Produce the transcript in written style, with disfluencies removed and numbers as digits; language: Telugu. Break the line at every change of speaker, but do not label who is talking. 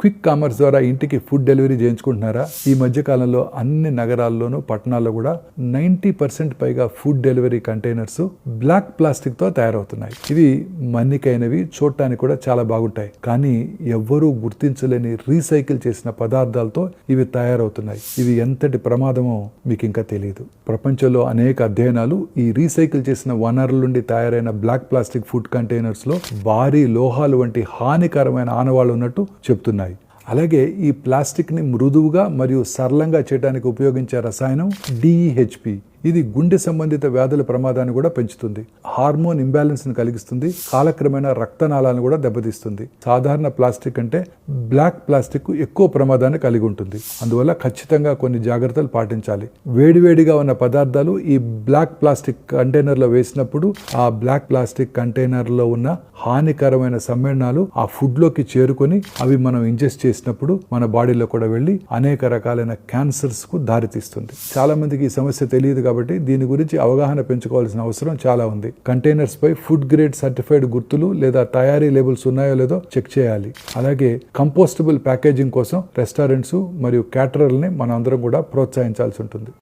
క్విక్ కామర్స్ ద్వారా ఇంటికి ఫుడ్ డెలివరీ చేయించుకుంటున్నారా? ఈ మధ్య కాలంలో అన్ని నగరాల్లోనూ పట్టణాల్లో కూడా 90% పైగా food delivery containers black plastic తో తయారవుతున్నాయి. ఇవి మన్నికైనవి, చూడటానికి కూడా చాలా బాగుంటాయి. కానీ ఎవ్వరూ గుర్తించలేని రీసైకిల్ చేసిన పదార్థాలతో ఇవి తయారవుతున్నాయి. ఇవి ఎంతటి ప్రమాదమో మీకు ఇంకా తెలియదు. ప్రపంచంలో అనేక అధ్యయనాలు ఈ రీసైకిల్ చేసిన వనరుల నుండి తయారైన బ్లాక్ ప్లాస్టిక్ ఫుడ్ కంటైనర్స్ లో భారీ లోహాలు వంటి హానికరమైన ఆనవాళ్లు ఉన్నట్టు చెప్తున్నాయి. అలాగే ఈ ప్లాస్టిక్ ని మృదువుగా మరియు సరళంగా చేయడానికి ఉపయోగించే రసాయనం DEHP. ఇది గుండె సంబంధిత వ్యాధుల ప్రమాదాన్ని కూడా పెంచుతుంది, హార్మోన్ ఇంబ్యాలెన్స్ ని కలిగిస్తుంది, కాలక్రమేణా రక్తనాళాలను కూడా దెబ్బతీస్తుంది. సాధారణ ప్లాస్టిక్ అంటే బ్లాక్ ప్లాస్టిక్ ఎక్కువ ప్రమాదాన్ని కలిగి ఉంటుంది. అందువల్ల ఖచ్చితంగా కొన్ని జాగ్రత్తలు పాటించాలి. వేడివేడిగా ఉన్న పదార్థాలు ఈ బ్లాక్ ప్లాస్టిక్ కంటైనర్ లో వేసినప్పుడు ఆ బ్లాక్ ప్లాస్టిక్ కంటైనర్ లో ఉన్న హానికరమైన సమ్మేళనాలు ఆ ఫుడ్ లోకి చేరుకొని అవి మనం ఇంజెస్ట్ చేసినప్పుడు మన బాడీలో కూడా వెళ్లి అనేక రకాలైన క్యాన్సర్స్ కు దారితీస్తుంది. చాలా మందికి ఈ సమస్య తెలియదు కాబట్టి దీని గురించి అవగాహన పెంచుకోవాల్సిన అవసరం చాలా ఉంది. కంటైనర్స్ పై ఫుడ్ గ్రేడ్ సర్టిఫైడ్ గుర్తులు లేదా తయారీ లేబుల్స్ ఉన్నాయో లేదో చెక్ చేయాలి. అలాగే కంపోస్టబుల్ ప్యాకేజింగ్ కోసం రెస్టారెంట్స్ మరియు క్యాటరర్లని మనం అందరం కూడా ప్రోత్సహించాల్సి ఉంటుంది.